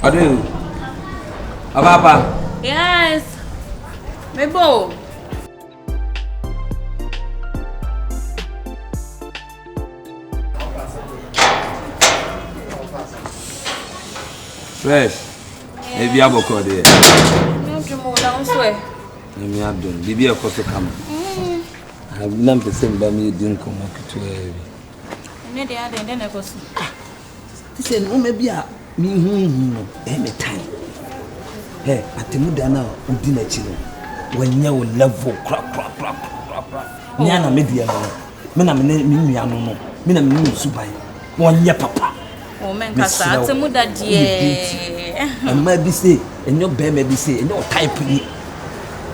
Adu. Papa. Yes. Mebo. Fresh. Ebi aboko de. No jumo down swear. Emi adon. Bibi e koso kam. Na mpese mba mi din komo kitu e. Ne de ade ne koso. Ti se no me bia mi hu no e me tan. Atemuda na odi na chi no. Wanya wo level crap. Ni ana media no. Me na me nua no. Me na me nu suban. Wanya papa. O men kasa Atemuda die. Amma bi se enyo be me bi se enyo type ni.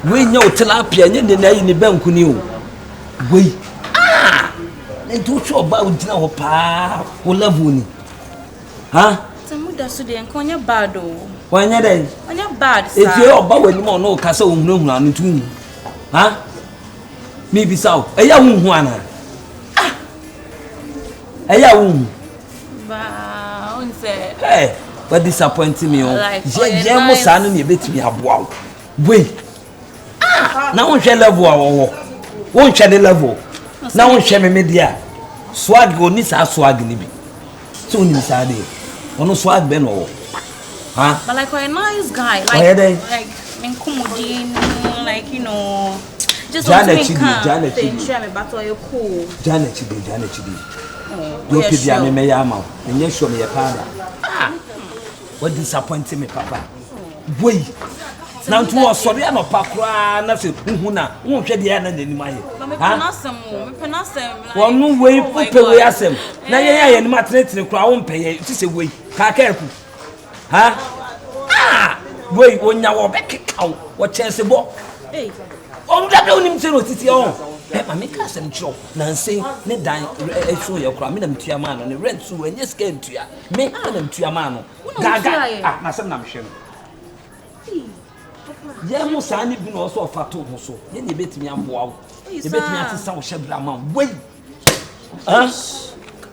We nya o tilapia nya na yi ni banku ni o. We ento cho ba o dina ho pa o level ni. Ha? Atemuda so de enkonya bad o. Wanya dai. Onya bad sa. If you oba wani mo no kasa o hunu anu tu. Ha? Me bi saw. Eya hu ana. Eya hu. Ba on say. Hey, what disappointing me on. Je mo sa no ne betimi aboa. We. Na won hwe level awo. Won hwe de level. Na won hwe me media. Swag oni sa swag ni bi. So ni sa de. Ono swag be no. Huh? But like a nice guy, like Menkumudin, like you know, just Janet Chidi. Cool. Janet Chidi. You could be a mayama, and you show me a father. What disappointed me, Papa? Wait. Now to us, sorry, I'm a papa, nothing. Won't get the end in my head. Well, no way, put away as him. Now, yeah, and my threat to the crown pay it is a way. Kyekyeku. Ha? Wait, when you are back out, what chance about? Hey, oh, that don't even zero city on. I make us some job. Nancy, ne dine, show your crime, and to your man on the rent so when you came to ya. Make them to your man. Gaga, my son, I'm sure. Yamo Sani been also a fat so. You bet me, I'm wow. You bet me at the South Shabram. Wait. Huh?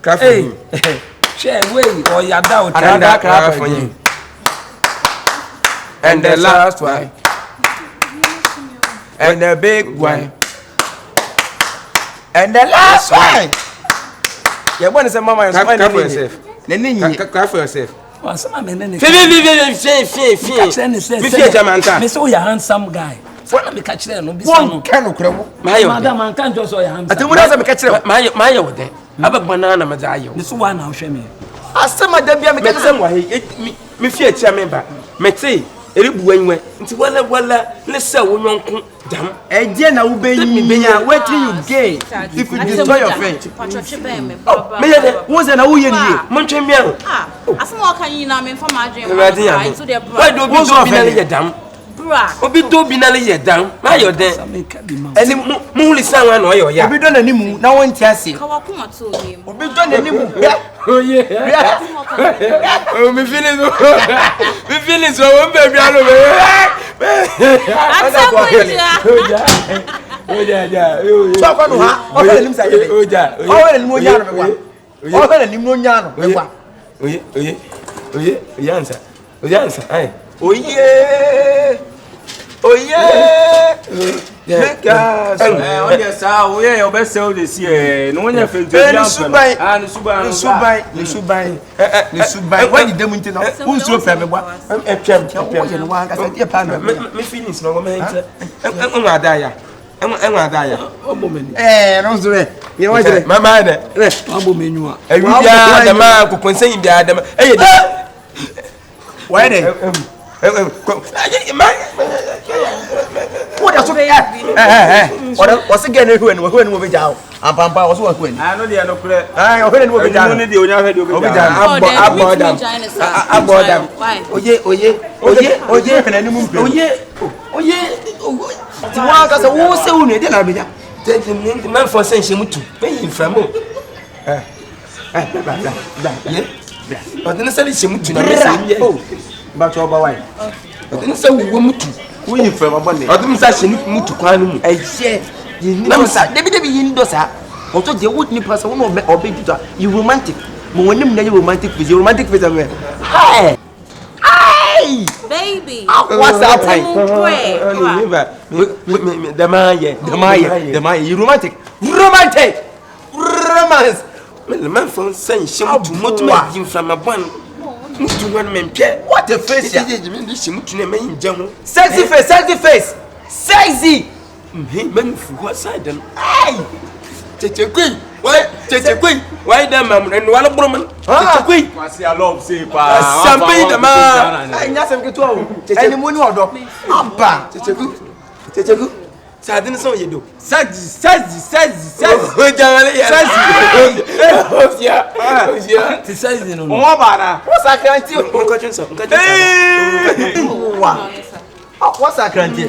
Cafe. Share way or your doubt. I for you. And the last one. And the big one. And the last one. You want to say, Mama, cry for yourself. Cry for yourself. Me so you handsome guy. So me catch there no be one can crebo. Madam can just so you handsome. Atemuda me catch there. My yo there. Aba banana mazayo. This one now hwe me. Asema da bia me catch there wa me fie tia me ba. Me say eribu anwe. Nti wala ne se wo nyonko dam. Eje na wo benya wetin you gain if you destroy your friend. Me ye de wo se na wo ye nie. Montwe me aro. Asema kan yi na me fa ma adwen. So dey bra. Why do be so bi na le ye dam? Obi do bi na le ye dan na yo den eni mu lisan wa na oyo ya obi do na nimu na won ti ase ka wa kuma to yem obi do na nimu oye o mi feelings o be bi alo be oja so kwa no ha o fe nim sa ye oja o we nim onya no be kwa o fe nim onya no be kwa oye answer ai Oye, make us. On your side, we are best sell this year. No one ever Subai. Why did they want to know? Who's so family? Me feelings no me hate. I'm adaya. No so. You want to? My mind. Abomenua. E wi bia da ma ko konsen bia da ma. Why dey? What are so what's again when we jaw and pampa was what when I know they are no clear. I when we jaw no dey onya head abodam oye penanimu oye ti wa ka se wo se unu de na beja the man for sense mutu when you from but then say she mutu na me say but oba why but then say wo mutu when you from abone odum say she mutu kwan mu eh share na sa debi yin do sa o to je wood ni person wo no obe juta you romantic mo wonim na you romantic face am hi Hey! Baby. What's happening? The man, you romantic. Romance. The man from saying she to motivate him from a one. What a face! Sexy face! Sexy! Men for what side them? Hey! Kyekyeku! Why them and one of woman? Kyekyeku! What's your love say, Something the man. I nothing to do. Any money or dog. Abba. Kyekyeku. Sadin so you do. Says. What's that cranky?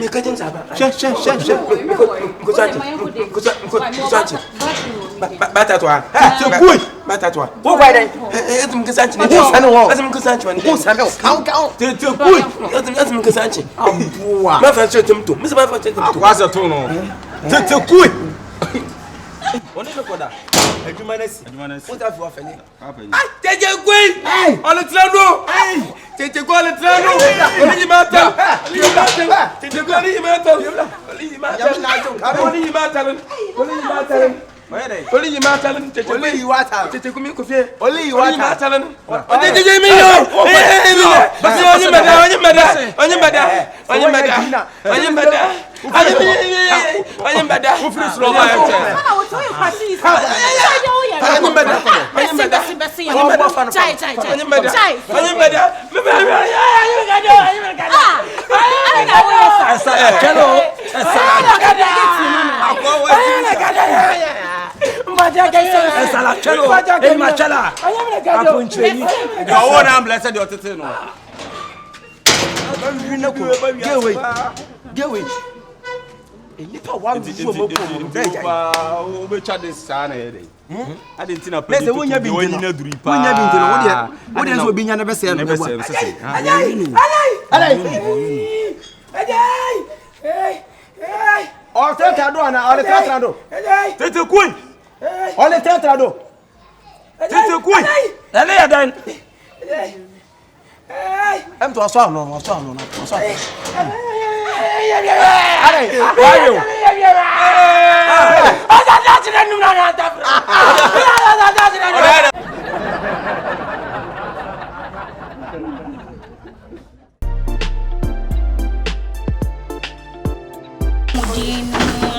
I'm to a song, no.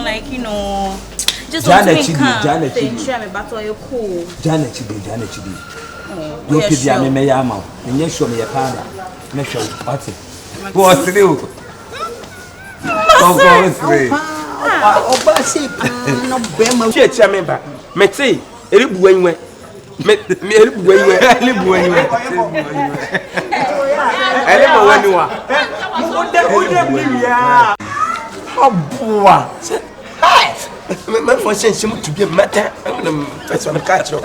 Like, you know, just Janet want to Chidi, Janet make Chidi. sure me battle you cool. Janet Chidi. You You pidi ame me yama. Enye show me ye pada. Me show what? What's new? Oba say no be ma. She tia member. Me say eribu enwe. Me eribu enwe. Eribu enwe. Eribu enwe. Aboa. Hey! Me for sense mu to be matter. I'm first one catch you.